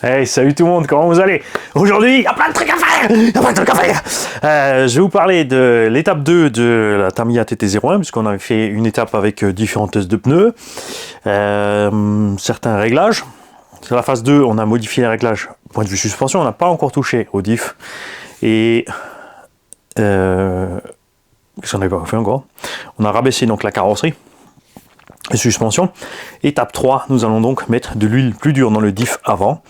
Hey, salut tout le monde, comment vous allez? Aujourd'hui, il y a plein de trucs à faire! Je vais vous parler de l'étape 2 de la Tamiya TT01, puisqu'on avait fait une étape avec différents tests de pneus, certains réglages. Sur la phase 2, on a modifié les réglages. Point de vue suspension, on n'a pas encore touché au diff. Et... qu'est-ce qu'on n'avait pas fait encore? On a rabaissé donc la carrosserie. Et suspension. Étape 3, nous allons donc mettre de l'huile plus dure dans le diff avant.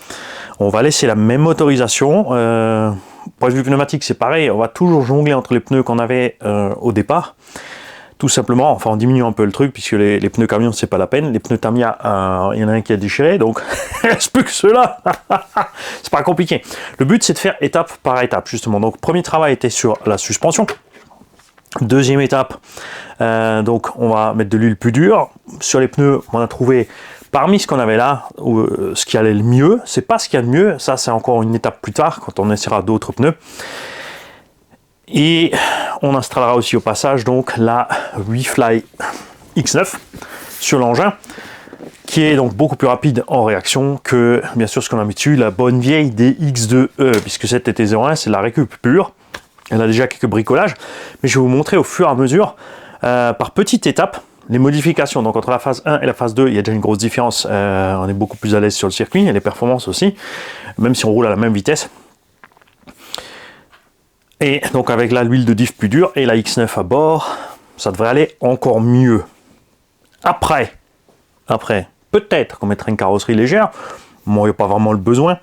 On va laisser la même motorisation. Point de vue pneumatique, c'est pareil. On va toujours jongler entre les pneus qu'on avait au départ. Tout simplement, enfin on diminue un peu le truc, puisque les pneus camions, c'est pas la peine. Les pneus Tamiya, il y en a un qui a déchiré, donc il ne reste plus que ceux-là. C'est pas compliqué. Le but, c'est de faire étape par étape, justement. Donc, premier travail était sur la suspension. Deuxième étape, donc on va mettre de l'huile plus dure. Sur les pneus, on a trouvé parmi ce qu'on avait là, ce qui allait le mieux. C'est pas ce qu'il y a de mieux, ça c'est encore une étape plus tard quand on essaiera d'autres pneus. Et on installera aussi au passage donc la WeFly X9 sur l'engin, qui est donc beaucoup plus rapide en réaction que bien sûr ce qu'on a mis dessus, la bonne vieille DX2E, puisque cette TT01 c'est la récup pure. Elle a déjà quelques bricolages, mais je vais vous montrer au fur et à mesure, par petites étapes, les modifications. Donc entre la phase 1 et la phase 2, il y a déjà une grosse différence. On est beaucoup plus à l'aise sur le circuit, et les performances aussi, même si on roule à la même vitesse. Et donc avec l'huile de diff plus dure et la X9 à bord, ça devrait aller encore mieux. Après, peut-être qu'on mettra une carrosserie légère. Bon, il n'y a pas vraiment le besoin.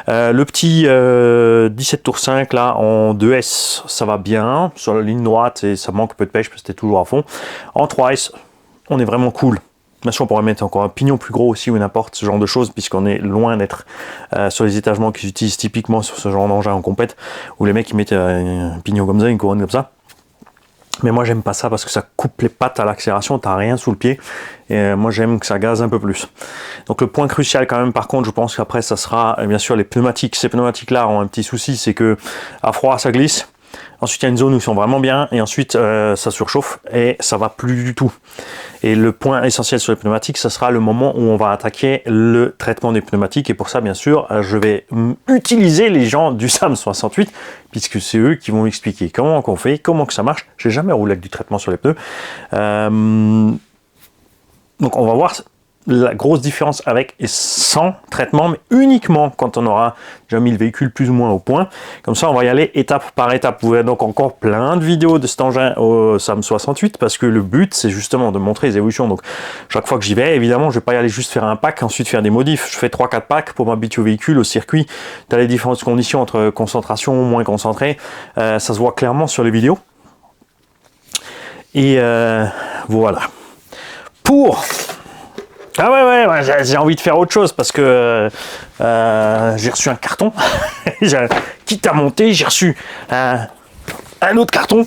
Le petit 17 tours 5 là en 2S, ça va bien. Sur la ligne droite, et ça manque un peu de pêche parce que c'était toujours à fond. En 3S, on est vraiment cool. Bien sûr, on pourrait mettre encore un pignon plus gros aussi ou n'importe ce genre de choses, puisqu'on est loin d'être sur les étagements qu'ils utilisent typiquement sur ce genre d'engin en compète, où les mecs ils mettent un pignon comme ça, une couronne comme ça. Mais moi j'aime pas ça parce que ça coupe les pattes à l'accélération, t'as rien sous le pied. Et moi j'aime que ça gaze un peu plus. Donc le point crucial quand même, par contre, je pense qu'après ça sera bien sûr les pneumatiques. Ces pneumatiques là ont un petit souci, c'est que à froid ça glisse. Ensuite il y a une zone où ils sont vraiment bien et ensuite ça surchauffe et ça va plus du tout. Et le point essentiel sur les pneumatiques, ça sera le moment où on va attaquer le traitement des pneumatiques. Et pour ça, bien sûr, je vais utiliser les gens du SAM 68, puisque c'est eux qui vont m'expliquer comment on fait, comment que ça marche. J'ai jamais roulé avec du traitement sur les pneus. Donc on va voir la grosse différence avec et sans traitement, mais uniquement quand on aura déjà mis le véhicule plus ou moins au point. Comme ça, on va y aller étape par étape. Vous verrez donc encore plein de vidéos de cet engin au SAM 68, parce que le but, c'est justement de montrer les évolutions. Donc, chaque fois que j'y vais, évidemment, je ne vais pas y aller juste faire un pack, ensuite faire des modifs. Je fais 3-4 packs pour m'habituer au véhicule, au circuit. Tu as les différentes conditions entre concentration, moins concentré. Ça se voit clairement sur les vidéos. Et voilà. Pour... Ah ouais, j'ai envie de faire autre chose parce que j'ai reçu un carton. Quitte à monter, j'ai reçu un autre carton.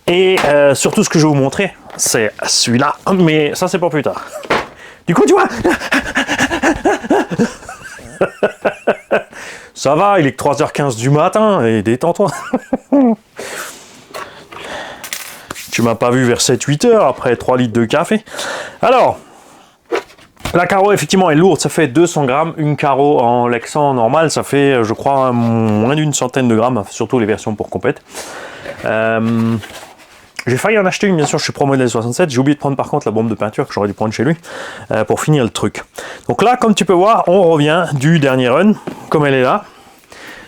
Et surtout, ce que je vais vous montrer, c'est celui-là. Mais ça, c'est pour plus tard. Du coup, tu vois, ça va, il est que 3h15 du matin et détends-toi. Tu m'as pas vu vers 7-8 heures après 3 litres de café. Alors... la carreau, effectivement, est lourde, ça fait 200 grammes. Une carreau en Lexan normale, ça fait, je crois, moins d'une centaine de grammes, surtout les versions pour compète. J'ai failli en acheter une, bien sûr, chez Pro Model 67. J'ai oublié de prendre par contre la bombe de peinture que j'aurais dû prendre chez lui pour finir le truc. Donc là, comme tu peux voir, on revient du dernier run, comme elle est là.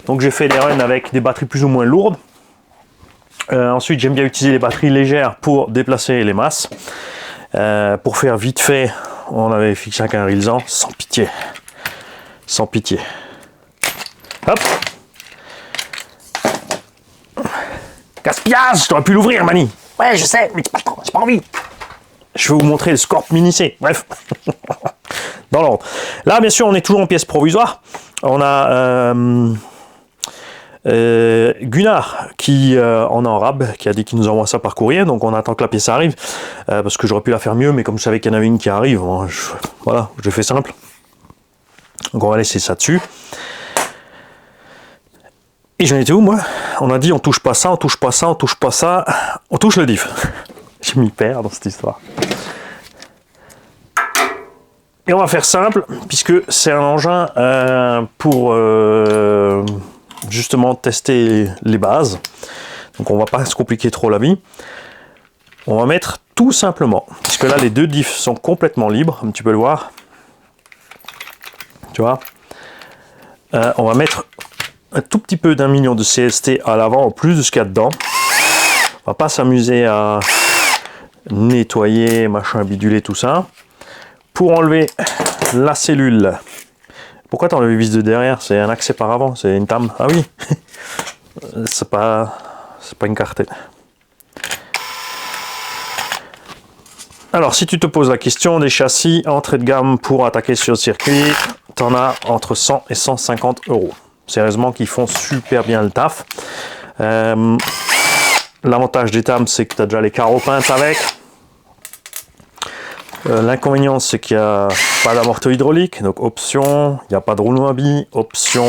Donc j'ai fait des runs avec des batteries plus ou moins lourdes. Ensuite, j'aime bien utiliser les batteries légères pour déplacer les masses. Pour faire vite fait, on avait fixé un Rilsan, sans pitié. Sans pitié. Hop. Gaspillage, t'aurais pu l'ouvrir, Mani. Ouais, je sais, mais j'ai pas envie. Je vais vous montrer le Scorp Mini C. Bref. Dans l'ordre. Là, bien sûr, on est toujours en pièce provisoire. On a Gunnar qui en a en rab, qui a dit qu'il nous envoie ça par courrier, donc on attend que la pièce arrive, parce que j'aurais pu la faire mieux, mais comme je savais qu'il y en avait une qui arrive, voilà, je fais simple. Donc on va laisser ça dessus. Et j'en étais où, moi? On a dit on touche pas ça, on touche pas ça, on touche pas ça, on touche le diff. Je m'y perds dans cette histoire. Et on va faire simple, puisque c'est un engin pour justement tester les bases. Donc on va pas se compliquer trop la vie. On va mettre tout simplement, puisque là les deux diffs sont complètement libres, comme tu peux le voir. Tu vois, on va mettre un tout petit peu d'1 million de CST à l'avant en plus de ce qu'il y a dedans. On va pas s'amuser à nettoyer, machin, biduler, tout ça. Pour enlever la cellule. Pourquoi t'enlèves les vis de derrière? C'est un accès par avant, c'est une tame. Ah oui, c'est pas une carte. Alors, si tu te poses la question des châssis entrée de gamme pour attaquer sur le circuit, t'en as entre 100 et 150 €. Sérieusement, qui font super bien le taf. L'avantage des tames, c'est que tu as déjà les carreaux peintes avec. L'inconvénient, c'est qu'il n'y a pas d'amorto hydraulique, donc option. Il n'y a pas de rouleau à billes, option.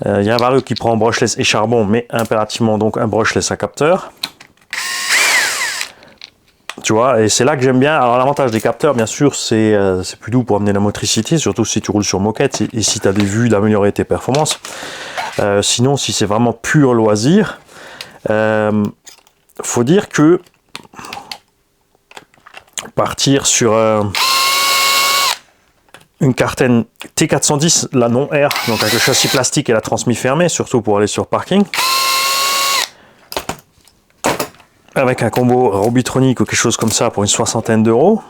Il y a un vario qui prend brushless et charbon, mais impérativement donc un brushless à capteur. Tu vois, et c'est là que j'aime bien. Alors l'avantage des capteurs, bien sûr, c'est plus doux pour amener la motricité, surtout si tu roules sur moquette et si tu as des vues d'améliorer tes performances. Sinon, si c'est vraiment pur loisir, faut dire que partir sur une Carten T410, la non R, donc avec le châssis plastique et la transmission fermée, surtout pour aller sur parking, avec un combo Robitronic ou quelque chose comme ça pour une soixantaine d'euros,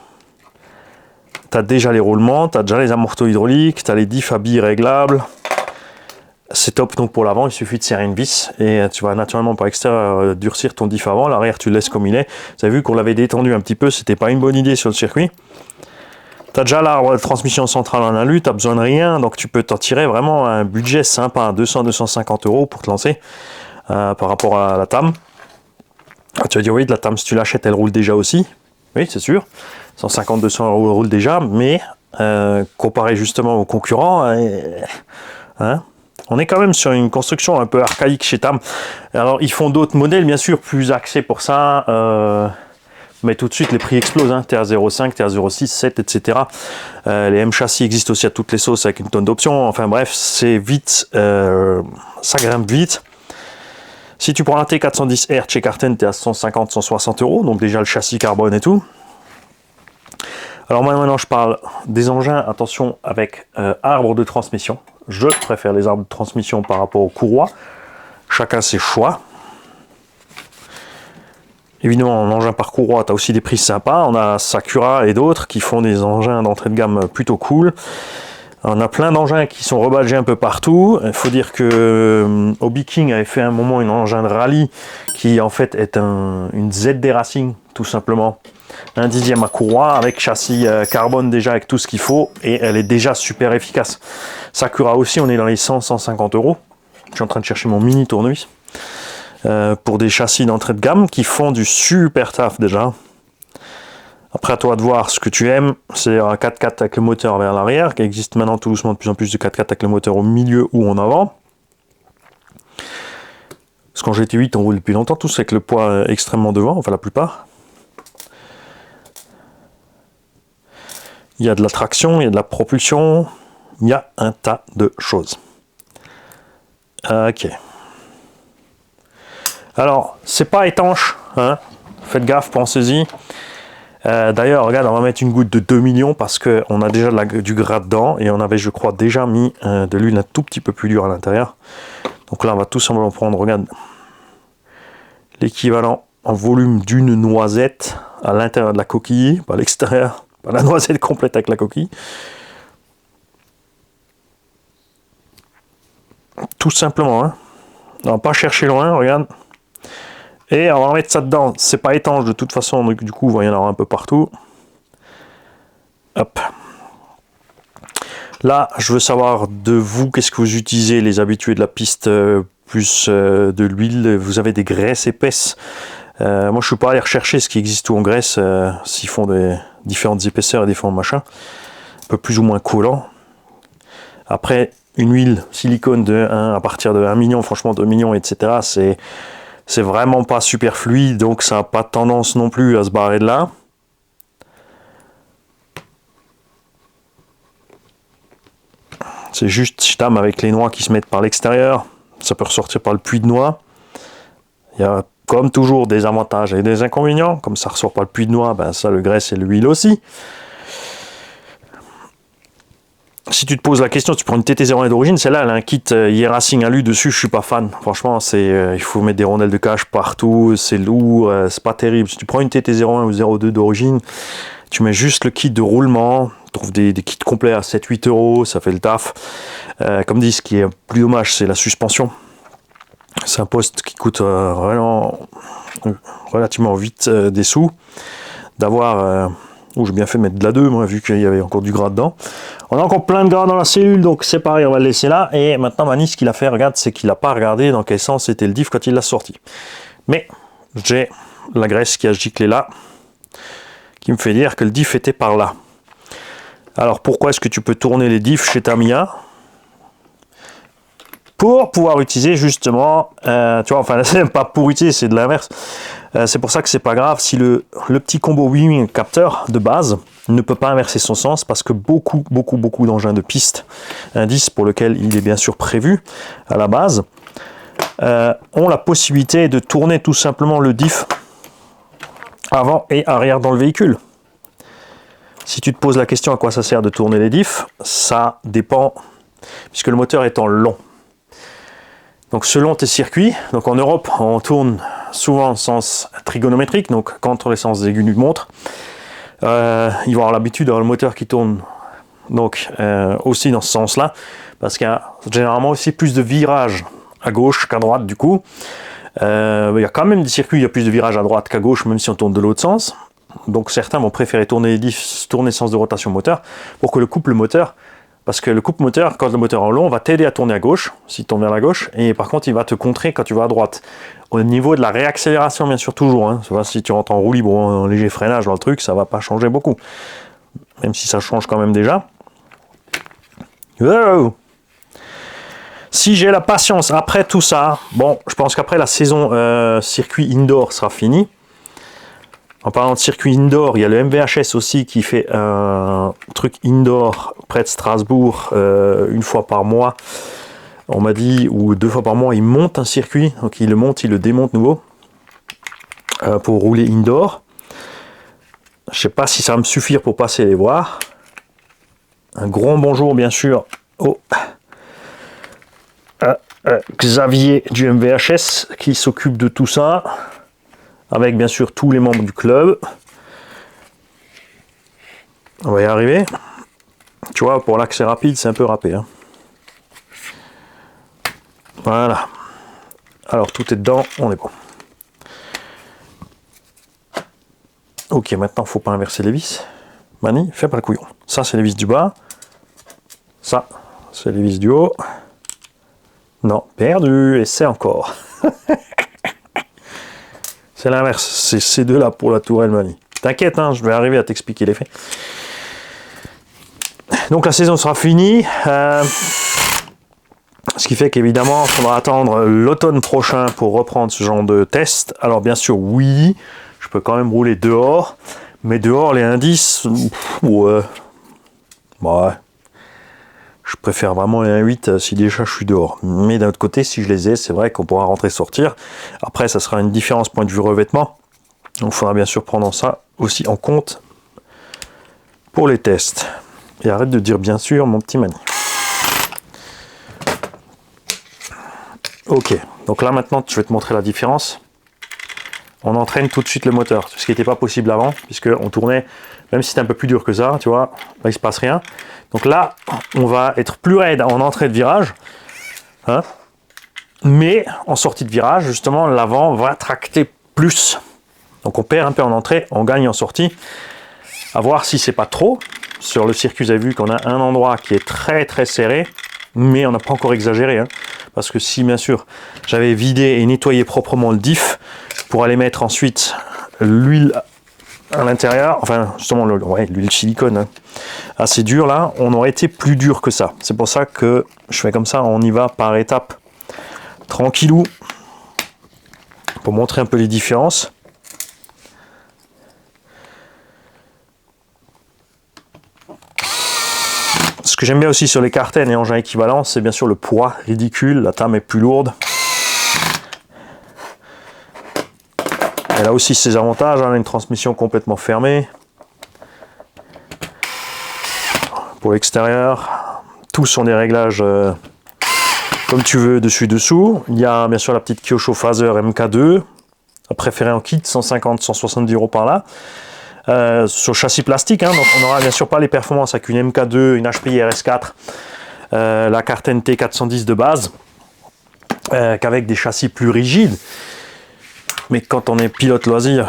tu as déjà les roulements, tu as déjà les amortos hydrauliques, tu as les diffs à billes réglables. C'est top donc pour l'avant, il suffit de serrer une vis et tu vas naturellement par extérieur durcir ton diff avant. L'arrière, tu le laisses comme il est. Vous avez vu qu'on l'avait détendu un petit peu, c'était pas une bonne idée sur le circuit. Tu as déjà l'arbre de transmission centrale en alu, tu n'as besoin de rien, donc tu peux t'en tirer vraiment un budget sympa, 200-250 € pour te lancer par rapport à la TAM. Tu vas dire oui, de la TAM, si tu l'achètes, elle roule déjà aussi. Oui, c'est sûr. 150-200 € roule déjà, mais comparé justement aux concurrents, hein, on est quand même sur une construction un peu archaïque chez TAM. Alors, ils font d'autres modèles, bien sûr, plus axés pour ça. Mais tout de suite, les prix explosent. Hein. TR05, TR06, 7, etc. Les M châssis existent aussi à toutes les sauces avec une tonne d'options. Enfin bref, c'est vite. Ça grimpe vite. Si tu prends un T410R chez Carten, tu es à 150-160 €. Donc déjà le châssis carbone et tout. Alors moi maintenant je parle des engins, attention avec arbre de transmission. Je préfère les arbres de transmission par rapport aux courroies. Chacun ses choix. Évidemment en engin par courroie, tu as aussi des prix sympas. On a Sakura et d'autres qui font des engins d'entrée de gamme plutôt cool. On a plein d'engins qui sont rebadgés un peu partout. Il faut dire que Hobby King avait fait un moment un engin de rallye qui en fait est une ZD Racing tout simplement. Un 10e à courroie avec châssis carbone déjà avec tout ce qu'il faut et elle est déjà super efficace. Sakura aussi, on est dans les 100-150 €. Je suis en train de chercher mon mini tournevis pour des châssis d'entrée de gamme qui font du super taf déjà. Après, à toi de voir ce que tu aimes. C'est un 4x4 avec le moteur vers l'arrière, qui existe maintenant tout doucement de plus en plus de 4x4 avec le moteur au milieu ou en avant. Parce qu'en GT8, on roule depuis longtemps, tous avec le poids extrêmement devant, enfin la plupart. Il y a de la traction, il y a de la propulsion, il y a un tas de choses. Ok. Alors, c'est pas étanche, hein. Faites gaffe, pensez-y. D'ailleurs, regarde, on va mettre une goutte de 2 millions parce qu'on a déjà du gras dedans et on avait, je crois, déjà mis de l'huile un tout petit peu plus dure à l'intérieur. Donc là, on va tout simplement prendre, regarde, l'équivalent en volume d'une noisette à l'intérieur de la coquille, pas à l'extérieur, pas la noisette complète avec la coquille. Tout simplement, hein. On va pas chercher loin, regarde. Et on va mettre ça dedans. C'est pas étanche de toute façon, donc du coup, il va y en avoir un peu partout. Hop. Là, je veux savoir de vous, qu'est-ce que vous utilisez, les habitués de la piste, plus de l'huile. Vous avez des graisses épaisses. Moi, je ne suis pas allé rechercher ce qui existe tout en graisse, s'ils font des différentes épaisseurs et différents machins. Un peu plus ou moins collant. Après, une huile silicone de 1 à partir de 1 million, franchement 2 millions, etc. C'est vraiment pas super fluide, donc ça n'a pas tendance non plus à se barrer de là. C'est juste, je tame avec les noix qui se mettent par l'extérieur. Ça peut ressortir par le puits de noix. Il y a comme toujours des avantages et des inconvénients. Comme ça ressort par le puits de noix, ben ça le graisse et l'huile aussi. Si tu te poses la question, tu prends une TT01 d'origine, celle-là elle a un kit Racing Alu dessus, je suis pas fan. Franchement, il faut mettre des rondelles de cache partout, c'est lourd, c'est pas terrible. Si tu prends une TT01 ou 02 d'origine, tu mets juste le kit de roulement, tu trouves des kits complets à 7-8 euros, ça fait le taf. Comme dit, ce qui est plus dommage, c'est la suspension. C'est un poste qui coûte relativement vite des sous. D'avoir... j'ai bien fait de mettre de la 2, moi, vu qu'il y avait encore du gras dedans. On a encore plein de gras dans la cellule, donc c'est pareil, on va le laisser là. Et maintenant, Mani, ce qu'il a fait, regarde, c'est qu'il n'a pas regardé dans quel sens était le diff quand il l'a sorti. Mais j'ai la graisse qui a giclé là, qui me fait dire que le diff était par là. Alors, pourquoi est-ce que tu peux tourner les diffs chez Tamiya? Pour pouvoir utiliser justement, tu vois, enfin, c'est pas pour utiliser, c'est de l'inverse. C'est pour ça que c'est pas grave si le petit combo Wing capteur de base ne peut pas inverser son sens, parce que beaucoup d'engins de piste, indice pour lequel il est bien sûr prévu à la base, ont la possibilité de tourner tout simplement le diff avant et arrière dans le véhicule. Si tu te poses la question à quoi ça sert de tourner les diffs, ça dépend, puisque le moteur étant long. Donc selon tes circuits, donc en Europe on tourne souvent en sens trigonométrique, donc contre les sens aigus d'une montre. Ils vont avoir l'habitude d'avoir le moteur qui tourne donc aussi dans ce sens-là, parce qu'il y a généralement aussi plus de virages à gauche qu'à droite du coup. Il y a quand même des circuits où il y a plus de virages à droite qu'à gauche, même si on tourne de l'autre sens. Donc certains vont préférer tourner le sens de rotation moteur pour que le couple moteur. Parce que le coupe moteur, quand le moteur est long, va t'aider à tourner à gauche, si tu tournes vers la gauche, et par contre, il va te contrer quand tu vas à droite. Au niveau de la réaccélération, bien sûr, toujours. Hein, si tu rentres en roue libre ou en léger freinage dans le truc, ça va pas changer beaucoup. Même si ça change quand même déjà. Oh, si j'ai la patience après tout ça, bon, je pense qu'après la saison circuit indoor sera finie. En parlant de circuit indoor, il y a le MVHS aussi qui fait un truc indoor près de Strasbourg une fois par mois. On m'a dit, ou 2 fois par mois, il monte un circuit. Donc il le monte, il le démonte nouveau pour rouler indoor. Je ne sais pas si ça va me suffire pour passer les voir. Un grand bonjour bien sûr à Xavier du MVHS qui s'occupe de tout ça. Avec bien sûr tous les membres du club. On va y arriver. Tu vois, pour l'accès rapide, c'est un peu râpé. Hein. Voilà. Alors, tout est dedans, on est bon. Ok, maintenant, il ne faut pas inverser les vis. Mani, fais pas le couillon. Ça, c'est les vis du bas. Ça, c'est les vis du haut. Non, perdu. Essaie encore. C'est l'inverse, c'est ces deux-là pour la tourelle Mani. T'inquiète, hein, je vais arriver à t'expliquer les faits. Donc la saison sera finie. Ce qui fait qu'évidemment, il faudra attendre l'automne prochain pour reprendre ce genre de test. Alors bien sûr, oui, je peux quand même rouler dehors. Mais dehors, les indices, ouais. Je préfère vraiment les 1.8 si déjà je suis dehors. Mais d'un autre côté, si je les ai, c'est vrai qu'on pourra rentrer sortir. Après, ça sera une différence point de vue revêtement. Donc il faudra bien sûr prendre ça aussi en compte pour les tests. Et arrête de dire bien sûr, mon petit Mani. Ok, donc là maintenant, je vais te montrer la différence. On entraîne tout de suite le moteur, ce qui n'était pas possible avant, puisqu'on tournait, même si c'était un peu plus dur que ça, tu vois, là il ne se passe rien. Donc là, on va être plus raide en entrée de virage, hein, mais en sortie de virage, justement, l'avant va tracter plus. Donc on perd un peu en entrée, on gagne en sortie. À voir si c'est pas trop. Sur le circuit, vous avez vu qu'on a un endroit qui est très très serré, mais on n'a pas encore exagéré, hein, parce que si bien sûr j'avais vidé et nettoyé proprement le diff pour aller mettre ensuite l'huile à l'intérieur, enfin justement l'huile silicone, hein, assez dure là, on aurait été plus dur que ça. C'est pour ça que je fais comme ça, on y va par étapes, tranquillou, pour montrer un peu les différences. Ce que j'aime bien aussi sur les Carten et engins équivalents, c'est bien sûr le poids ridicule. La tame est plus lourde. Elle a aussi ses avantages, hein, une transmission complètement fermée. Pour l'extérieur, tous sont des réglages comme tu veux, dessus-dessous. Il y a bien sûr la petite Kyosho Phaser MK2, préférée en kit, 150-170 € par là. Sur châssis plastique, hein, donc on n'aura bien sûr pas les performances avec une MK2, une HPI RS4, la Carten T410 de base, qu'avec des châssis plus rigides. Mais quand on est pilote loisir,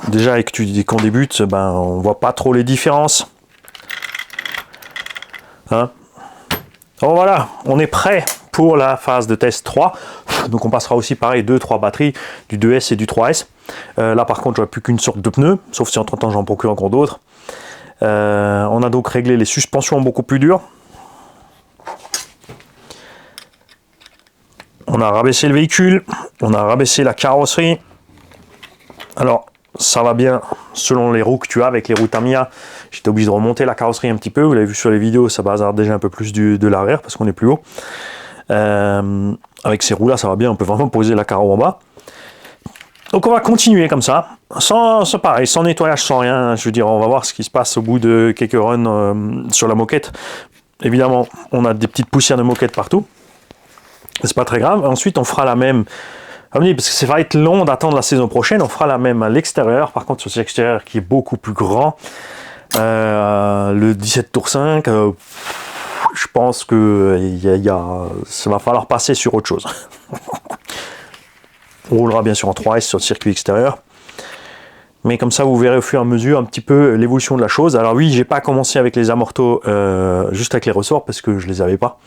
déjà et qu'on débute, ben, on voit pas trop les différences. Hein? Donc voilà, on est prêt pour la phase de test 3. Donc on passera aussi pareil 2-3 batteries, du 2S et du 3S. Là par contre j'aurai plus qu'une sorte de pneu, sauf si entre temps j'en procure encore d'autres. On a donc réglé les suspensions beaucoup plus dures. On a rabaissé le véhicule, on a rabaissé la carrosserie. Alors ça va bien selon les roues que tu as. Avec les roues Tamiya, j'étais obligé de remonter la carrosserie un petit peu. Vous l'avez vu sur les vidéos, ça bazarde déjà un peu plus de l'arrière parce qu'on est plus haut. Avec ces roues là ça va bien, on peut vraiment poser la carreau en bas. Donc on va continuer comme ça, sans nettoyage, sans rien. Je veux dire, on va voir ce qui se passe au bout de quelques runs sur la moquette. Évidemment on a des petites poussières de moquette partout, c'est pas très grave. Ensuite on fera la même, parce que ça va être long d'attendre la saison prochaine, on fera la même à l'extérieur. Par contre sur cet extérieur qui est beaucoup plus grand, le 17 tours 5, je pense que ça va falloir passer sur autre chose. On roulera bien sûr en 3S sur le circuit extérieur. Mais comme ça, vous verrez au fur et à mesure un petit peu l'évolution de la chose. Alors oui, j'ai pas commencé avec les amortos, juste avec les ressorts, parce que je les avais pas.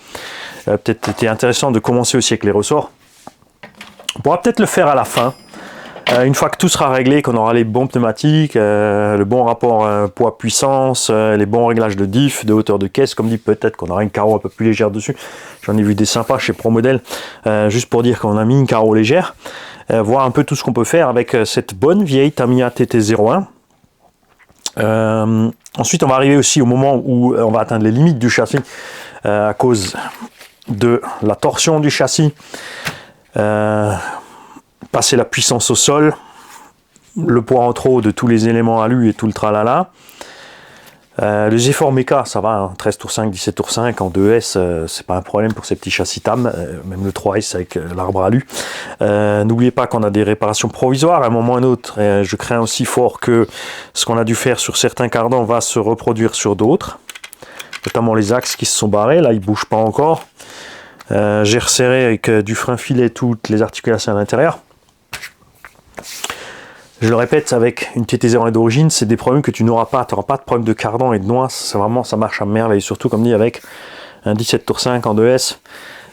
Peut-être été intéressant de commencer aussi avec les ressorts. On pourra peut-être le faire à la fin. Une fois que tout sera réglé, qu'on aura les bons pneumatiques, le bon rapport poids-puissance, les bons réglages de diff, de hauteur de caisse, comme dit, peut-être qu'on aura une carreau un peu plus légère dessus. J'en ai vu des sympas chez ProModel, juste pour dire qu'on a mis une carreau légère. Voir un peu tout ce qu'on peut faire avec cette bonne vieille Tamiya TT01. Ensuite, on va arriver aussi au moment où on va atteindre les limites du châssis à cause de la torsion du châssis. Passer la puissance au sol, le poids en trop de tous les éléments à lui et tout le tralala. Les efforts méca, ça va, hein, 13 tours 5, 17 tours 5, en 2S, c'est pas un problème pour ces petits châssis TAM, même le 3S avec l'arbre à lui. N'oubliez pas qu'on a des réparations provisoires à un moment ou à un autre. Je crains aussi fort que ce qu'on a dû faire sur certains cardans va se reproduire sur d'autres, notamment les axes qui se sont barrés, là ils bougent pas encore. J'ai resserré avec du frein filet toutes les articulations à l'intérieur. Je le répète, avec une TT01 d'origine, c'est des problèmes que tu n'auras pas. Tu n'auras pas de problème de cardan et de noix. C'est vraiment, ça marche à merveille. Surtout, comme dit, avec un 17 tours 5 en 2S,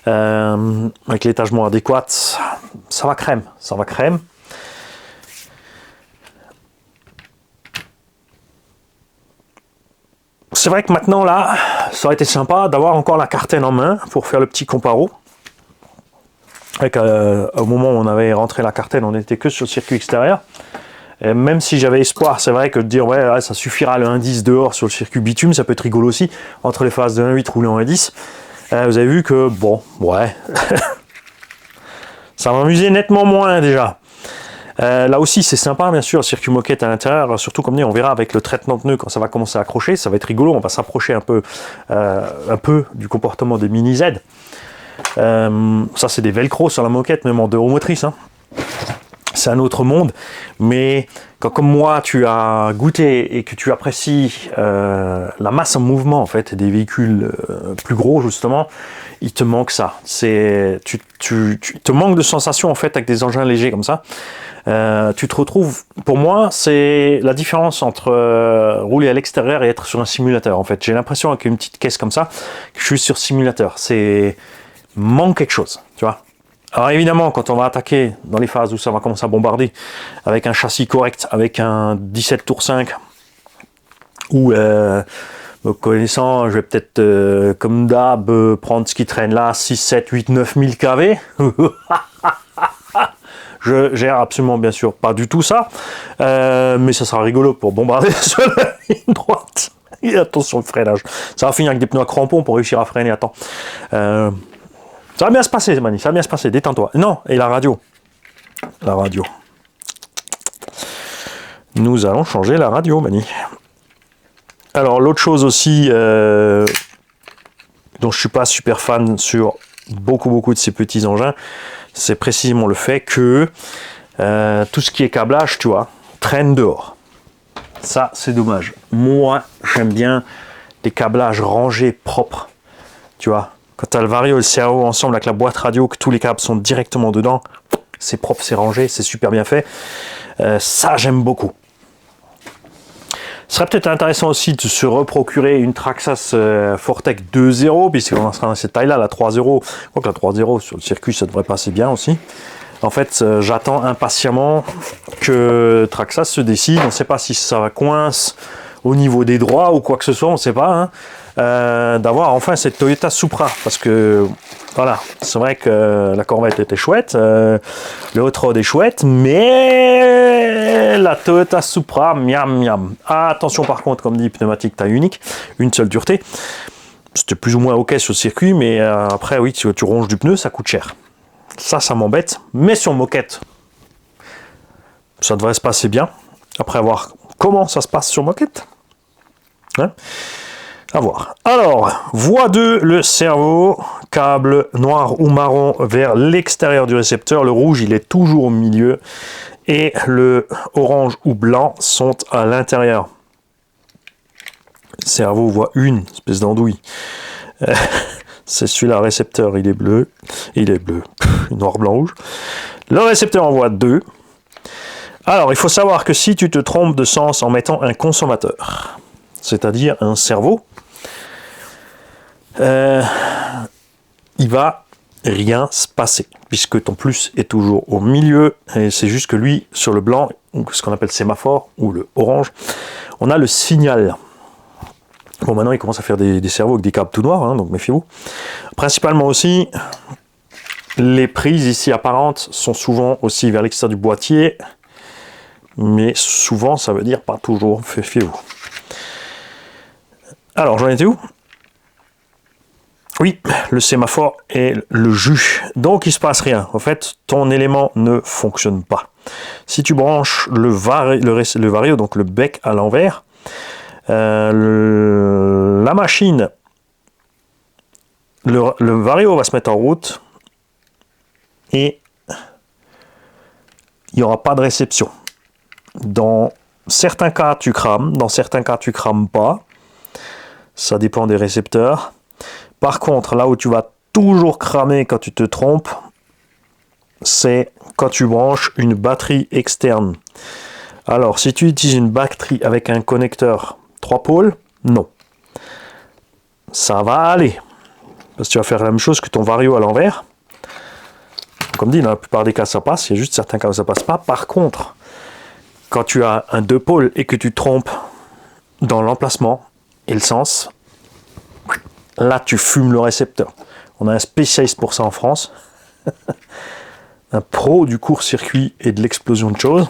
avec l'étagement adéquat, ça va crème. Ça va crème. C'est vrai que maintenant, là, ça aurait été sympa d'avoir encore la Carten en main pour faire le petit comparo. Avec, au moment où on avait rentré la Carten, on n'était que sur le circuit extérieur. Et même si j'avais espoir, c'est vrai que de dire ouais, ça suffira le 1.10 dehors sur le circuit bitume, ça peut être rigolo aussi, entre les phases de 1.8 rouler en 1.10. Vous avez vu que, bon, ouais, ça m'amusait nettement moins déjà. Là aussi c'est sympa bien sûr, le circuit moquette à l'intérieur, surtout comme dit, on verra avec le traitement de pneus quand ça va commencer à accrocher, ça va être rigolo, on va s'approcher un peu du comportement des mini Z. Ça c'est des velcro sur la moquette, même en 2 roues motrices, hein. C'est un autre monde, mais quand comme moi tu as goûté et que tu apprécies la masse en mouvement en fait des véhicules plus gros justement, il te manque ça. Tu te manques de sensations en fait avec des engins légers comme ça. Tu te retrouves, pour moi, c'est la différence entre rouler à l'extérieur et être sur un simulateur. En fait, j'ai l'impression avec une petite caisse comme ça que je suis sur simulateur. C'est manque quelque chose, tu vois. Alors évidemment, quand on va attaquer dans les phases où ça va commencer à bombarder avec un châssis correct, avec un 17 tours 5, ou me connaissant, je vais peut-être, comme d'hab, prendre ce qui traîne là, 6, 7, 8, 9 000 kV. Je gère absolument bien sûr pas du tout ça, mais ça sera rigolo pour bombarder sur la ligne droite. Et attention le freinage. Ça va finir avec des pneus à crampons pour réussir à freiner. Attends. Ça va bien se passer, Mani. Ça va bien se passer. Détends-toi. Non, et la radio. La radio. Nous allons changer la radio, Mani. Alors, l'autre chose aussi, dont je ne suis pas super fan sur beaucoup de ces petits engins, c'est précisément le fait que tout ce qui est câblage, tu vois, traîne dehors. Ça, c'est dommage. Moi, j'aime bien les câblages rangés, propres. Tu vois, quand tu as le vario et le servo ensemble avec la boîte radio, que tous les câbles sont directement dedans, c'est propre, c'est rangé, c'est super bien fait. Ça, j'aime beaucoup. Ce serait peut-être intéressant aussi de se reprocurer une Traxxas Fortec 2.0, puisqu'on sera dans cette taille-là, la 3.0. Je crois que la 3.0 sur le circuit, ça devrait passer bien aussi. En fait, j'attends impatiemment que Traxxas se décide. On ne sait pas si ça coince au niveau des droits ou quoi que ce soit, on ne sait pas. Hein, d'avoir enfin cette Toyota Supra. Parce que, voilà, c'est vrai que la Corvette était chouette, le Hot Rod est chouette, mais la Toyota Supra, miam miam. Ah, attention par contre, comme dit, pneumatique taille unique, une seule dureté. C'était plus ou moins ok sur le circuit, mais après, oui, si tu ronges du pneu, ça coûte cher. Ça m'embête, mais sur moquette, ça devrait se passer bien. Après, à voir comment ça se passe sur moquette. Hein, à voir. Alors, voie 2, le servo, câble noir ou marron vers l'extérieur du récepteur. Le rouge, il est toujours au milieu. Et le orange ou blanc sont à l'intérieur. Servo, voie 1, espèce d'andouille. C'est celui-là, récepteur, il est bleu. Noir, blanc, rouge. Le récepteur en voie 2. Alors, il faut savoir que si tu te trompes de sens en mettant un consommateur, c'est-à-dire un servo, il va rien se passer, puisque ton plus est toujours au milieu, et c'est juste que lui, sur le blanc, ce qu'on appelle sémaphore, ou le orange, on a le signal. Bon, maintenant, il commence à faire des servos avec des câbles tout noirs, hein, donc méfiez-vous. Principalement aussi, les prises ici apparentes sont souvent aussi vers l'extérieur du boîtier, mais souvent, ça veut dire pas toujours, méfiez-vous. Alors, j'en étais où? Oui, le sémaphore est le jus, donc il ne se passe rien. En fait, ton élément ne fonctionne pas. Si tu branches le vario, donc le bec à l'envers, la machine, le vario va se mettre en route et il n'y aura pas de réception. Dans certains cas, tu crames, dans certains cas, tu crames pas. Ça dépend des récepteurs. Par contre, là où tu vas toujours cramer quand tu te trompes, c'est quand tu branches une batterie externe. Alors, si tu utilises une batterie avec un connecteur 3 pôles, non. Ça va aller. Parce que tu vas faire la même chose que ton vario à l'envers. Comme dit, dans la plupart des cas, ça passe. Il y a juste certains cas où ça passe pas. Par contre, quand tu as un 2 pôles et que tu te trompes dans l'emplacement et le sens, là, tu fumes le récepteur. On a un spécialiste pour ça en France. Un pro du court-circuit et de l'explosion de choses.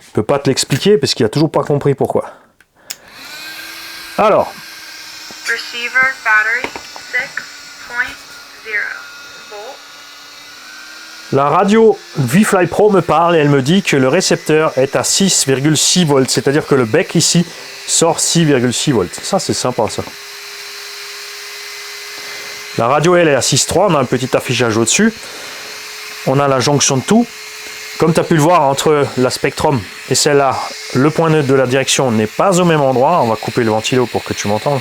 Je peux pas te l'expliquer parce qu'il a toujours pas compris pourquoi. Alors. Receiver battery 6.0 volts. La radio VFly Pro me parle et elle me dit que le récepteur est à 6,6 volts, c'est-à-dire que le bec ici sort 6,6 volts. Ça, c'est sympa, ça. La radio, elle est à 6.3, on a un petit affichage au-dessus. On a la jonction de tout. Comme tu as pu le voir entre la Spectrum et celle-là, le point neutre de la direction n'est pas au même endroit. On va couper le ventilo pour que tu m'entendes.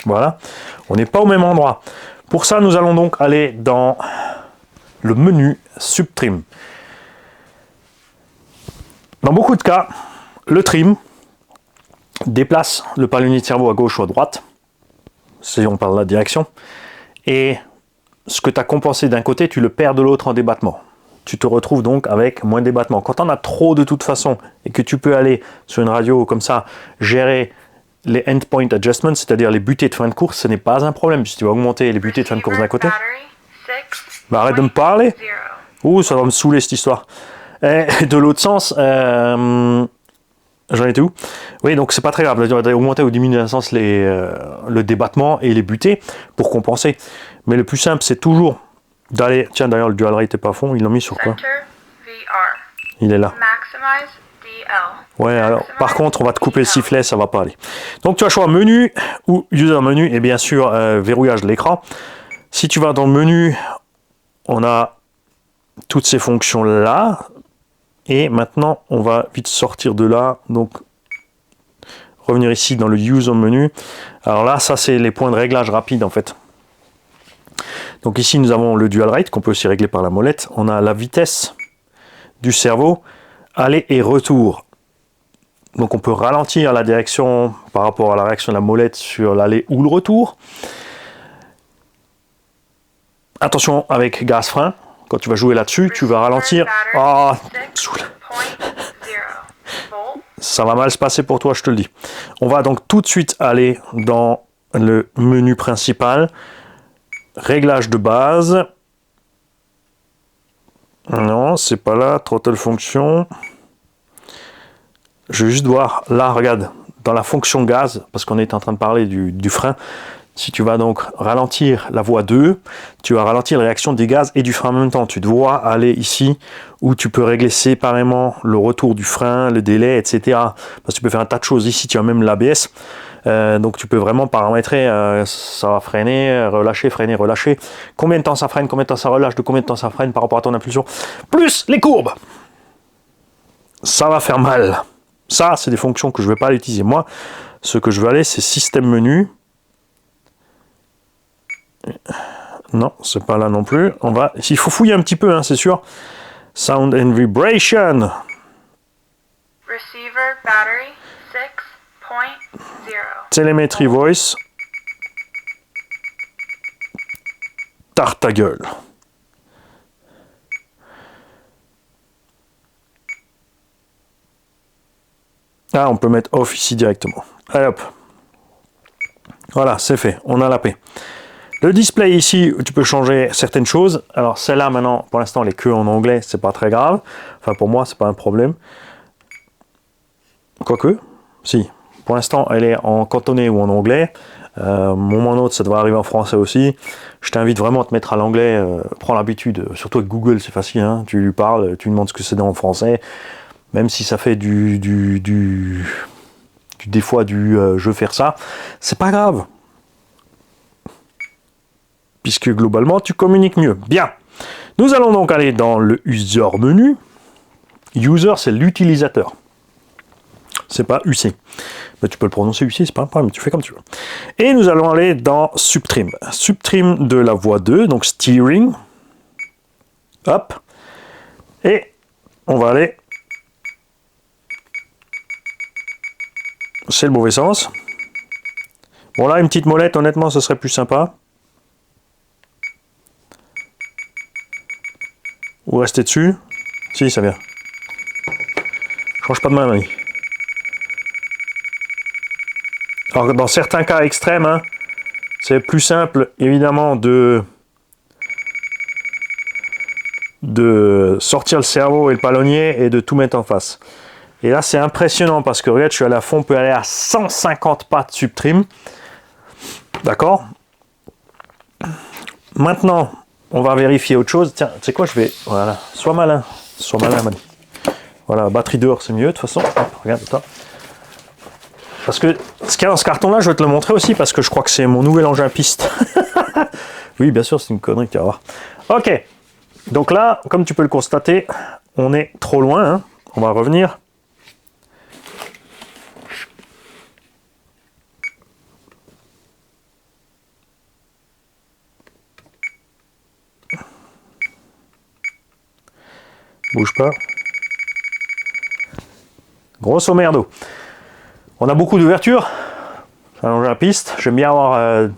Voilà, on n'est pas au même endroit. Pour ça, nous allons donc aller dans le menu Subtrim. Dans beaucoup de cas, le trim déplace le palonnier de cerveau à gauche ou à droite, si on parle de la direction, et ce que tu as compensé d'un côté, tu le perds de l'autre en débattement. Tu te retrouves donc avec moins de débattement. Quand on a trop de toute façon, et que tu peux aller sur une radio comme ça, gérer les endpoint adjustments, c'est-à-dire les butées de fin de course, ce n'est pas un problème. Si tu vas augmenter les butées de fin de course d'un côté, bah arrête de me parler. Ouh, ça va me saouler cette histoire. Et de l'autre sens, j'en étais où? Oui, donc c'est pas très grave. Augmenter ou diminuer un sens le débattement et les butées pour compenser. Mais le plus simple, c'est toujours d'aller. Tiens, d'ailleurs, le dual rate est pas à fond. Ils l'ont mis sur quoi? Il est là. Ouais, alors, par contre, on va te couper le sifflet, ça va pas aller. Donc, tu as choix menu ou user menu et bien sûr, verrouillage de l'écran. Si tu vas dans le menu, on a toutes ces fonctions-là. Et maintenant, on va vite sortir de là. Donc, revenir ici dans le user menu. Alors là, ça, c'est les points de réglage rapide, en fait. Donc ici, nous avons le dual rate, qu'on peut aussi régler par la molette. On a la vitesse du cerveau, aller et retour. Donc on peut ralentir la direction par rapport à la réaction de la molette sur l'aller ou le retour. Attention avec gaz-frein. Quand tu vas jouer là-dessus, tu vas ralentir. Ah, ça va mal se passer pour toi, je te le dis. On va donc tout de suite aller dans le menu principal. Réglage de base. Non, c'est pas là. Throttle fonction. Je vais juste voir. Là, regarde. Dans la fonction gaz, parce qu'on est en train de parler du frein. Si tu vas donc ralentir la voie 2, tu vas ralentir la réaction des gaz et du frein en même temps. Tu dois aller ici où tu peux régler séparément le retour du frein, le délai, etc. Parce que tu peux faire un tas de choses. Ici, tu as même l'ABS. Donc tu peux vraiment paramétrer, ça va freiner, relâcher, freiner, relâcher. Combien de temps ça freine, combien de temps ça relâche, de combien de temps ça freine par rapport à ton impulsion. Plus les courbes. Ça va faire mal. Ça, c'est des fonctions que je ne vais pas utiliser. Moi, ce que je veux aller, c'est système menu. Non, c'est pas là non plus. On va, il faut fouiller un petit peu, hein, c'est sûr. Sound and vibration. Receiver battery 6.0. Télémétrie voice. Tarte ta gueule. Ah, on peut mettre off ici directement. Allez hop. Voilà, c'est fait. On a la paix. Le display ici, tu peux changer certaines choses. Alors celle-là maintenant, pour l'instant, elle est que en anglais, c'est pas très grave. Enfin pour moi, c'est pas un problème. Quoique, si. Pour l'instant, elle est en cantonais ou en anglais. Mon autre, ça devrait arriver en français aussi. Je t'invite vraiment à te mettre à l'anglais. Prends l'habitude. Surtout avec Google, c'est facile. Hein. Tu lui parles, tu lui demandes ce que c'est en français. Même si ça fait des fois je veux faire ça, c'est pas grave. Puisque globalement, tu communiques mieux. Bien. Nous allons donc aller dans le user menu. User, c'est l'utilisateur. C'est pas UC. Mais tu peux le prononcer UC, c'est pas un problème, tu fais comme tu veux. Et nous allons aller dans Subtrim. Subtrim de la voie 2, donc Steering. Hop. Et on va aller... C'est le mauvais sens. Bon là, une petite molette, honnêtement, ce serait plus sympa. Ou rester dessus. Si, ça vient. Change pas de main, Mani. Alors, dans certains cas extrêmes, hein, c'est plus simple, évidemment, de sortir le cerveau et le palonnier et de tout mettre en face. Et là, c'est impressionnant parce que, regarde, je suis allé à fond, on peut aller à 150 pas de Subtrim. D'accord? Maintenant, on va vérifier autre chose. Tiens, tu sais quoi, je vais... Voilà, sois malin, Mani. Voilà, batterie dehors, c'est mieux, de toute façon. Hop, regarde, attends. Parce que ce qu'il y a dans ce carton-là, je vais te le montrer aussi, parce que je crois que c'est mon nouvel engin piste. Oui, bien sûr, c'est une connerie, tu vas voir. Ok, donc là, comme tu peux le constater, on est trop loin. Hein. On va revenir. Bouge pas. Grosso merdo. On a beaucoup d'ouverture. C'est un engin à piste. J'aime bien avoir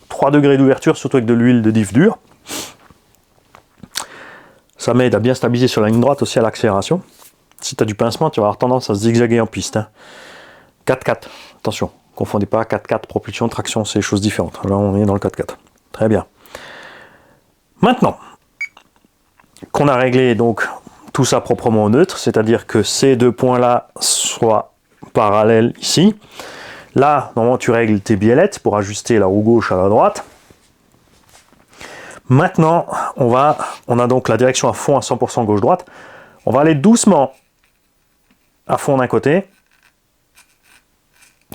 3 degrés d'ouverture, surtout avec de l'huile de diff dure. Ça m'aide à bien stabiliser sur la ligne droite aussi à l'accélération. Si tu as du pincement, tu vas avoir tendance à zigzaguer en piste. Hein. 4x4. Attention, ne confondez pas 4x4, propulsion, traction, c'est des choses différentes. Là, on est dans le 4x4. Très bien. Maintenant, qu'on a réglé donc tout ça proprement au neutre, c'est-à-dire que ces deux points-là soient parallèles ici. Là, normalement, tu règles tes biellettes pour ajuster la roue gauche à la droite. Maintenant, on a donc la direction à fond à 100% gauche-droite. On va aller doucement à fond d'un côté.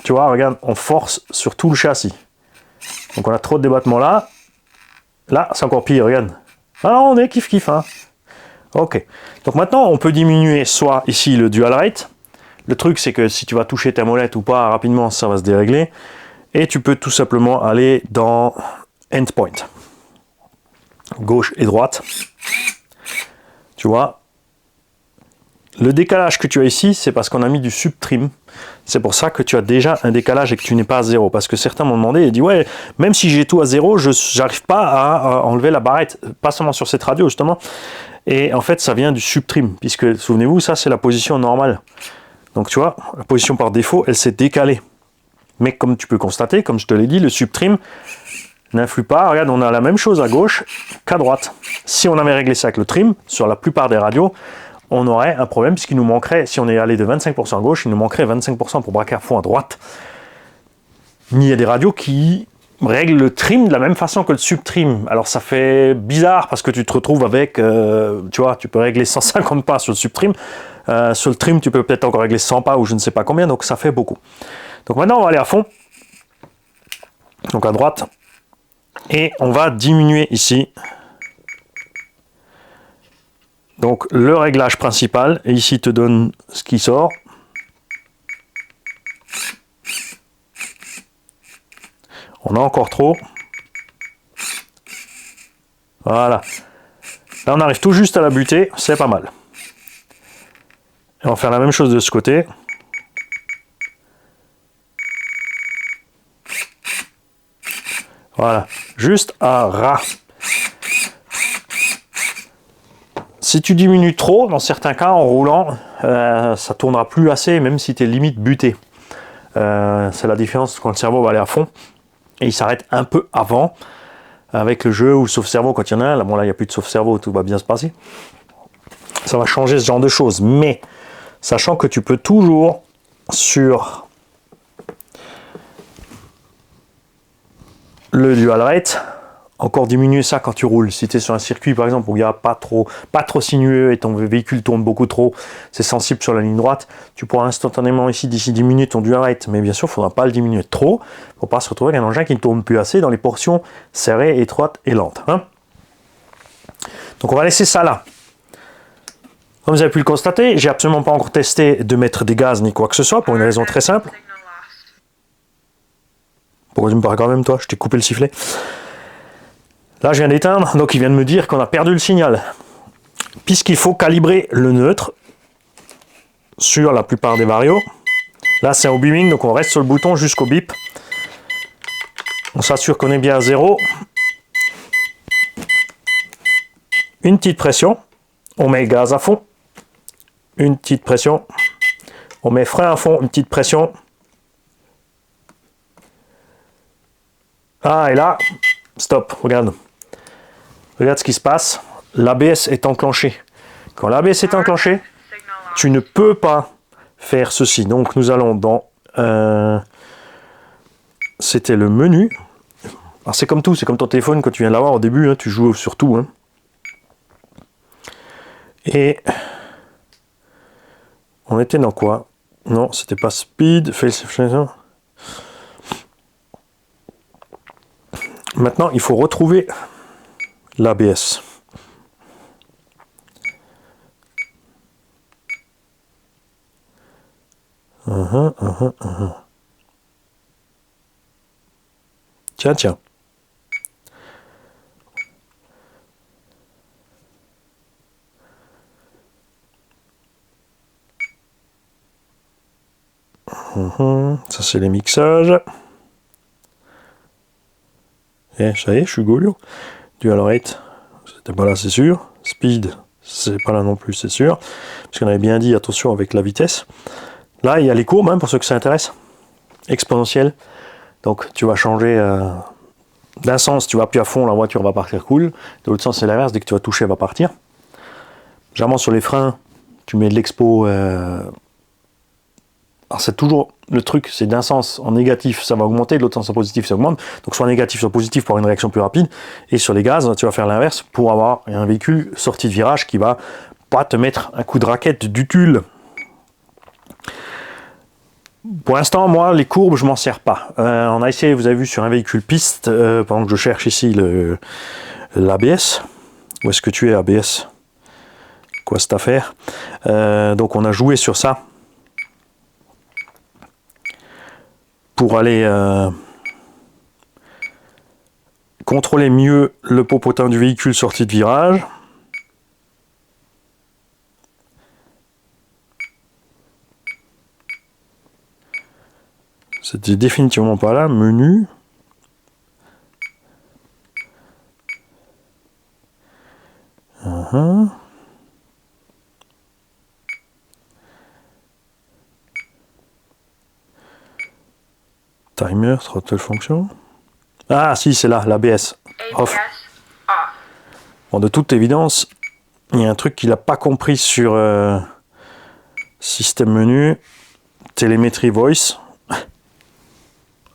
Tu vois, regarde, on force sur tout le châssis. Donc on a trop de débattement là. Là, c'est encore pire, regarde. Ah, on est kiff-kiff, hein. Ok. Donc maintenant, on peut diminuer soit ici le dual rate. Le truc, c'est que si tu vas toucher ta molette ou pas, rapidement, ça va se dérégler. Et tu peux tout simplement aller dans Endpoint. Gauche et droite. Tu vois. Le décalage que tu as ici, c'est parce qu'on a mis du subtrim. C'est pour ça que tu as déjà un décalage et que tu n'es pas à 0. Parce que certains m'ont demandé et dit ouais, même si j'ai tout à 0, je n'arrive pas à enlever la barrette. Pas seulement sur cette radio, justement. Et en fait, ça vient du subtrim. Puisque, souvenez-vous, ça, c'est la position normale. Donc, tu vois, la position par défaut, elle s'est décalée. Mais comme tu peux constater, comme je te l'ai dit, le subtrim n'influe pas. Regarde, on a la même chose à gauche qu'à droite. Si on avait réglé ça avec le trim, sur la plupart des radios, on aurait un problème puisqu'il nous manquerait, si on est allé de 25% à gauche, il nous manquerait 25% pour braquer à fond à droite. Il y a des radios qui règlent le trim de la même façon que le subtrim. Alors ça fait bizarre parce que tu te retrouves avec, tu vois, tu peux régler 150 pas sur le subtrim. Sur le trim, tu peux peut-être encore régler 100 pas ou je ne sais pas combien, donc ça fait beaucoup. Donc maintenant, on va aller à fond. Donc à droite. Et on va diminuer ici. Donc le réglage principal, et ici te donne ce qui sort. On a encore trop. Voilà. Là on arrive tout juste à la butée, c'est pas mal. Et on va faire la même chose de ce côté. Voilà, juste à ras. Si tu diminues trop, dans certains cas, en roulant, ça tournera plus assez, même si tu es limite buté. C'est la différence quand le cerveau va aller à fond. Et il s'arrête un peu avant, avec le jeu ou sauf-cerveau quand il y en a un. Là, bon, là, il n'y a plus de sauf-cerveau, tout va bien se passer. Ça va changer ce genre de choses. Mais, sachant que tu peux toujours, sur le dual rate, encore diminuer ça quand tu roules. Si tu es sur un circuit par exemple où il n'y a pas trop sinueux et ton véhicule tourne beaucoup trop, c'est sensible sur la ligne droite, tu pourras instantanément ici d'ici 10 minutes ton dual rate, mais bien sûr il ne faudra pas le diminuer trop pour ne pas se retrouver avec un engin qui ne tourne plus assez dans les portions serrées, étroites et lentes. Hein. Donc on va laisser ça là. Comme vous avez pu le constater, j'ai absolument pas encore testé de mettre des gaz ni quoi que ce soit pour une raison très simple. Pourquoi tu me parles quand même toi? Je t'ai coupé le sifflet. Là, je viens d'éteindre, donc il vient de me dire qu'on a perdu le signal. Puisqu'il faut calibrer le neutre sur la plupart des varios. Là, c'est au beaming, donc on reste sur le bouton jusqu'au bip. On s'assure qu'on est bien à 0. Une petite pression. On met gaz à fond. Une petite pression. On met frein à fond, une petite pression. Ah, et là, stop, regarde. Regarde ce qui se passe. L'ABS est enclenché. Quand l'ABS est enclenché, tu ne peux pas faire ceci. Donc nous allons dans... c'était le menu. Alors c'est comme tout, c'est comme ton téléphone quand tu viens de l'avoir au début, hein, tu joues sur tout. Hein. Et... on était dans quoi? Non, c'était pas speed, Maintenant, il faut retrouver l'ABS. Tiens, tiens. Ça, c'est les mixages. Et ça y est, je suis golio. Dual rate, c'était pas là, c'est sûr. Speed, c'est pas là non plus, c'est sûr. Parce qu'on avait bien dit, attention avec la vitesse. Là, il y a les courbes, hein, pour ceux que ça intéresse. Exponentielle. Donc, tu vas changer d'un sens, tu vas appuyer à fond, la voiture va partir cool. De l'autre sens, c'est l'inverse. Dès que tu vas toucher, elle va partir. Généralement sur les freins, tu mets de l'expo. Alors c'est toujours le truc, c'est d'un sens en négatif, ça va augmenter, de l'autre sens en positif, ça augmente. Donc soit négatif, soit positif pour avoir une réaction plus rapide. Et sur les gaz, tu vas faire l'inverse pour avoir un véhicule sorti de virage qui va pas te mettre un coup de raquette du tulle. Pour l'instant, moi, les courbes, je m'en sers pas. On a essayé, vous avez vu, sur un véhicule piste, pendant que je cherche ici l'ABS. Où est-ce que tu es, ABS? Quoi cette affaire? Donc on a joué sur ça pour aller contrôler mieux le popotin du véhicule sorti de virage. C'était définitivement pas là. Menu. Timer, throttle function. Ah si, c'est là, l'ABS. Off. ABS off. Bon, de toute évidence, il y a un truc qu'il n'a pas compris sur système menu. Télémétrie voice.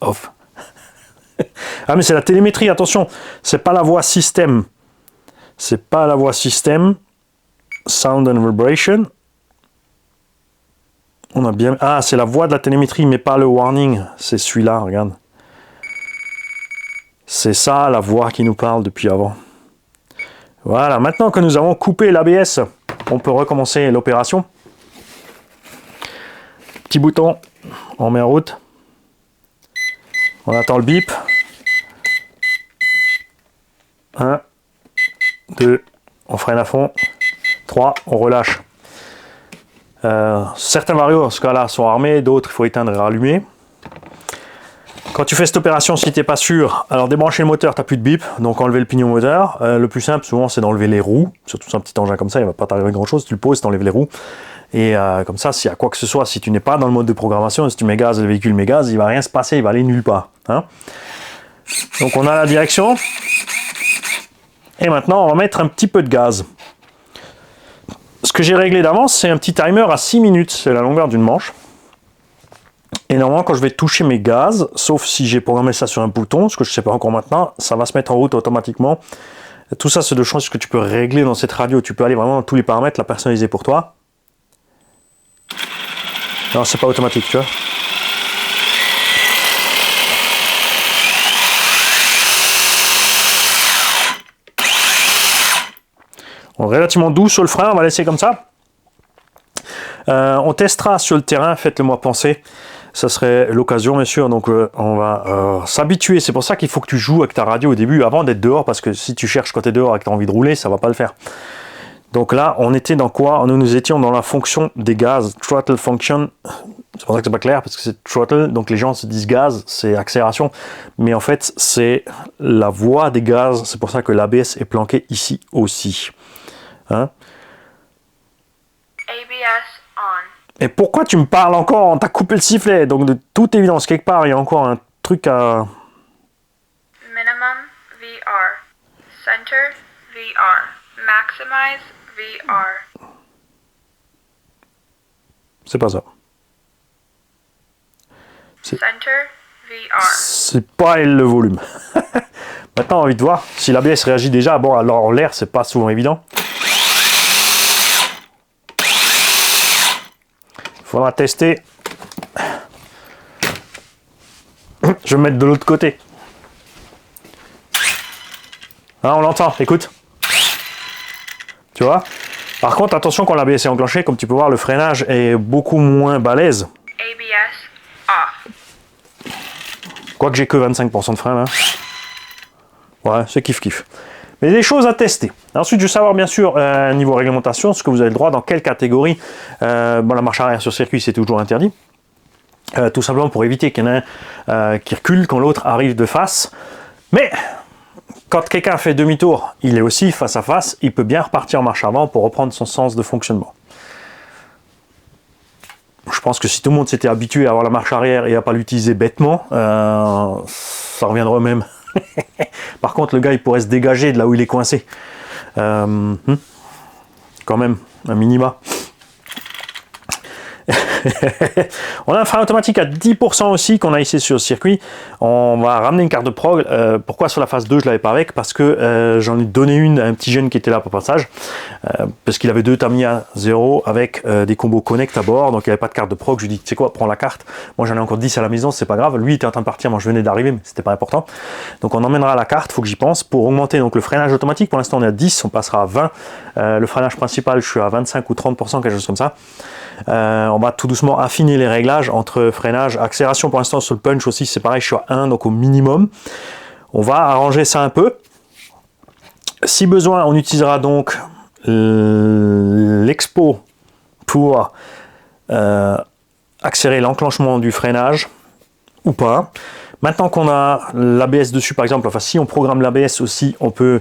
Off. Ah mais c'est la télémétrie, attention, c'est pas la voix système. C'est pas la voix système. Sound and vibration. On a bien. Ah, c'est la voix de la télémétrie, mais pas le warning. C'est celui-là, regarde. C'est ça la voix qui nous parle depuis avant. Voilà, maintenant que nous avons coupé l'ABS, on peut recommencer l'opération. Petit bouton, on met en route. On attend le bip. 1, 2, on freine à fond. 3, on relâche. Certains varios, dans ce cas-là, sont armés, d'autres, il faut éteindre et rallumer. Quand tu fais cette opération, si tu n'es pas sûr, alors débrancher le moteur, tu n'as plus de bip, donc enlever le pignon moteur. Le plus simple, souvent, c'est d'enlever les roues. Surtout sur un petit engin comme ça, il ne va pas t'arriver grand-chose. Tu le poses, tu enlèves les roues. Et comme ça, s'il y a quoi que ce soit, si tu n'es pas dans le mode de programmation, si tu mets gaz, le véhicule met gaz, il ne va rien se passer, il va aller nulle part. Hein. Donc on a la direction. Et maintenant, on va mettre un petit peu de gaz. Ce que j'ai réglé d'avance, c'est un petit timer à 6 minutes. C'est la longueur d'une manche. Et normalement, quand je vais toucher mes gaz, sauf si j'ai programmé ça sur un bouton, ce que je ne sais pas encore maintenant, ça va se mettre en route automatiquement. Tout ça, c'est de choses que tu peux régler dans cette radio. Tu peux aller vraiment dans tous les paramètres, la personnaliser pour toi. Non, c'est pas automatique, tu vois. On est relativement doux sur le frein, on va laisser comme ça. On testera sur le terrain, faites-le moi penser. Ça serait l'occasion, bien sûr. Donc, on va s'habituer. C'est pour ça qu'il faut que tu joues avec ta radio au début, avant d'être dehors, parce que si tu cherches quand tu es dehors et que tu as envie de rouler, ça va pas le faire. Donc là, on était dans quoi? Nous étions dans la fonction des gaz, throttle function. C'est pour ça que c'est pas clair, parce que c'est throttle, donc les gens se disent gaz, c'est accélération. Mais en fait, c'est la voie des gaz. C'est pour ça que l'ABS est planqué ici aussi. Hein? ABS on. Et pourquoi tu me parles encore? On t'a coupé le sifflet. Donc de toute évidence, quelque part, il y a encore un truc à... Minimum VR. Center VR. Maximize VR. C'est pas ça. Center VR. C'est pas elle le volume. Maintenant, on a envie de voir si l'ABS réagit déjà. Bon, alors en l'air, c'est pas souvent évident. Il faudra tester. Je vais me mettre de l'autre côté. Ah, on l'entend, écoute. Tu vois? Par contre, attention quand l'ABS est enclenché, comme tu peux voir, le freinage est beaucoup moins balèze. ABS off. Quoique j'ai que 25% de frein là. Ouais, c'est kiff-kiff. Mais des choses à tester. Ensuite, je veux savoir bien sûr, niveau réglementation, ce que vous avez le droit, dans quelle catégorie. Bon, la marche arrière sur circuit, c'est toujours interdit. Tout simplement pour éviter qu'il y en ait un qui recule quand l'autre arrive de face. Mais quand quelqu'un fait demi-tour, il est aussi face à face, il peut bien repartir en marche avant pour reprendre son sens de fonctionnement. Je pense que si tout le monde s'était habitué à avoir la marche arrière et à ne pas l'utiliser bêtement, ça reviendrait au même. Par contre, le gars, il pourrait se dégager de là où il est coincé. Quand même, un minima. On a un frein automatique à 10% aussi qu'on a ici sur le circuit. On va ramener une carte de prog. Pourquoi sur la phase 2 je l'avais pas avec? Parce que j'en ai donné une à un petit jeune qui était là pour passage, parce qu'il avait deux Tamiya 0 avec des combos connect à bord, donc il n'y avait pas de carte de prog. Je lui ai dit, tu sais quoi, prends la carte. Moi j'en ai encore 10 à la maison, c'est pas grave. Lui il était en train de partir, moi je venais d'arriver, mais c'était pas important. Donc on emmènera la carte, faut que j'y pense, pour augmenter donc le freinage automatique. Pour l'instant on est à 10, on passera à 20. Le freinage principal, je suis à 25 ou 30%, quelque chose comme ça. On va tout doucement affiner les réglages entre freinage, accélération. Pour l'instant sur le punch aussi c'est pareil, je suis à 1 donc au minimum. On va arranger ça un peu. Si besoin on utilisera donc l'expo pour accélérer l'enclenchement du freinage ou pas. Maintenant qu'on a l'ABS dessus par exemple, enfin si on programme l'ABS aussi on peut,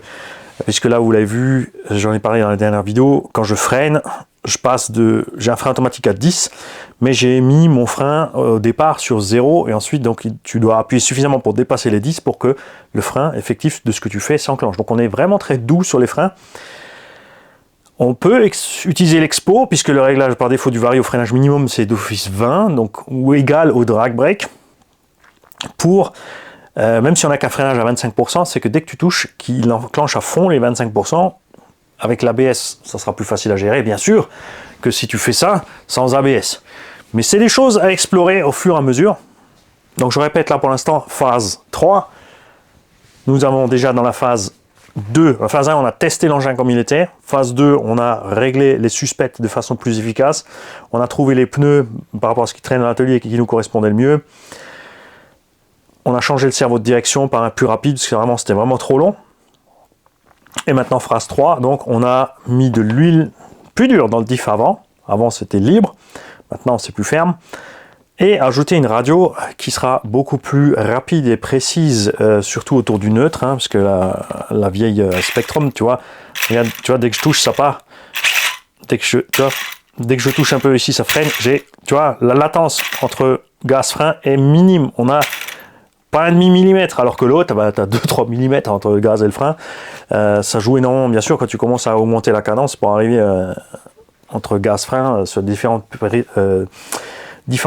puisque là vous l'avez vu, j'en ai parlé dans la dernière vidéo, quand je freine, j'ai un frein automatique à 10, mais j'ai mis mon frein au départ sur 0, et ensuite donc tu dois appuyer suffisamment pour dépasser les 10 pour que le frein effectif de ce que tu fais s'enclenche. Donc on est vraiment très doux sur les freins. On peut utiliser l'expo, puisque le réglage par défaut du vari au freinage minimum c'est d'office 20, donc ou égal au drag brake, pour même si on n'a qu'un freinage à 25%, c'est que dès que tu touches, qu'il enclenche à fond les 25%. Avec l'ABS, ça sera plus facile à gérer, bien sûr, que si tu fais ça sans ABS. Mais c'est des choses à explorer au fur et à mesure. Donc je répète là pour l'instant, phase 3. Nous avons déjà dans la phase 2, la phase 1, on a testé l'engin comme il était. Phase 2, on a réglé les suspects de façon plus efficace. On a trouvé les pneus par rapport à ce qui traîne dans l'atelier et qui nous correspondait le mieux. On a changé le cerveau de direction par un plus rapide, parce que c'était vraiment trop long. Et maintenant phase 3, donc on a mis de l'huile plus dure dans le diff avant. Avant c'était libre, maintenant c'est plus ferme. Et ajouter une radio qui sera beaucoup plus rapide et précise, surtout autour du neutre, hein, parce que la vieille Spectrum, tu vois, regarde, tu vois, dès que je touche ça part. Dès que je touche un peu ici ça freine. Tu vois, la latence entre gaz-frein est minime. On a pas un demi-millimètre, alors que l'autre, tu as 2-3 mm entre le gaz et le frein. Ça joue énormément, bien sûr, quand tu commences à augmenter la cadence pour arriver entre gaz-frein sur différents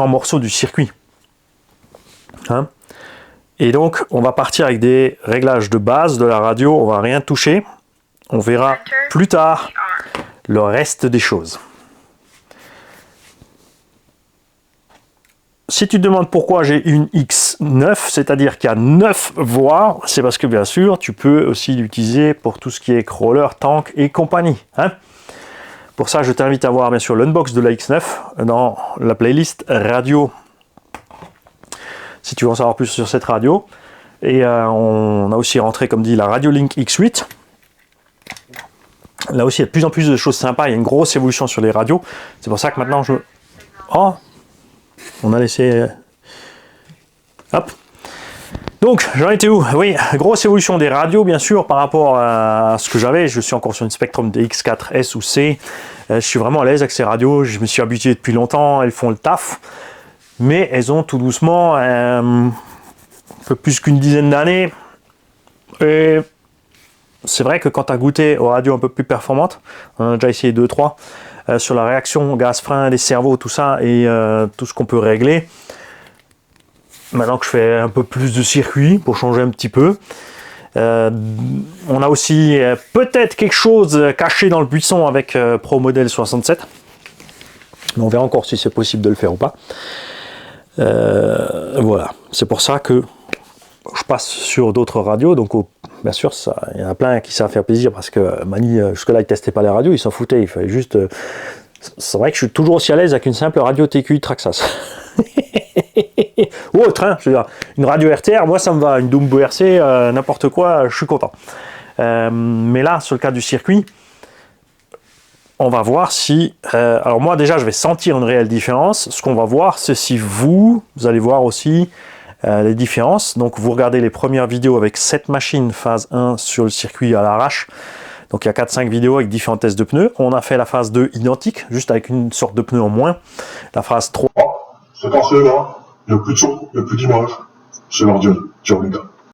morceaux du circuit. Hein? Et donc, on va partir avec des réglages de base de la radio, on va rien toucher. On verra plus tard le reste des choses. Si tu te demandes pourquoi j'ai une X9, c'est-à-dire qu'il y a 9 voies, c'est parce que bien sûr, tu peux aussi l'utiliser pour tout ce qui est crawler, tank et compagnie. Hein. Pour ça, je t'invite à voir bien sûr l'unbox de la X9 dans la playlist radio, si tu veux en savoir plus sur cette radio. Et on a aussi rentré, comme dit, la Radiolink X8. Là aussi, il y a de plus en plus de choses sympas, il y a une grosse évolution sur les radios. C'est pour ça que maintenant, Oh, on a laissé... Hop. Donc, j'en étais où? Oui, grosse évolution des radios, bien sûr, par rapport à ce que j'avais. Je suis encore sur une Spectrum DX4S ou C. Je suis vraiment à l'aise avec ces radios. Je me suis habitué depuis longtemps. Elles font le taf. Mais elles ont tout doucement un peu plus qu'une dizaine d'années. Et c'est vrai que quand tu as goûté aux radios un peu plus performantes, on a déjà essayé 2-3, sur la réaction gaz-frein, les cerveaux, tout ça, et tout ce qu'on peut régler. Maintenant que je fais un peu plus de circuit pour changer un petit peu, on a aussi peut-être quelque chose caché dans le buisson avec Pro Model 67. Mais on verra encore si c'est possible de le faire ou pas. Voilà, c'est pour ça que je passe sur d'autres radios. Donc bien sûr, il y en a plein qui savent faire plaisir parce que Mani, jusque-là, il ne testait pas les radios, il s'en foutait. Il fallait juste... c'est vrai que je suis toujours aussi à l'aise avec une simple radio TQI Traxxas. Ou autre, hein, je veux dire, une radio RTR, moi ça me va, une Dumbo RC, n'importe quoi, je suis content. Mais là, sur le cas du circuit, on va voir si... alors moi déjà, je vais sentir une réelle différence. Ce qu'on va voir, c'est si vous allez voir aussi les différences. Donc vous regardez les premières vidéos avec cette machine phase 1 sur le circuit à l'arrache. Donc il y a 4-5 vidéos avec différents tests de pneus. On a fait la phase 2 identique, juste avec une sorte de pneu en moins. La phase 3... C'est parce que là, il n'y a plus de son, il n'y a plus d'image. C'est l'ordi, tu regardes.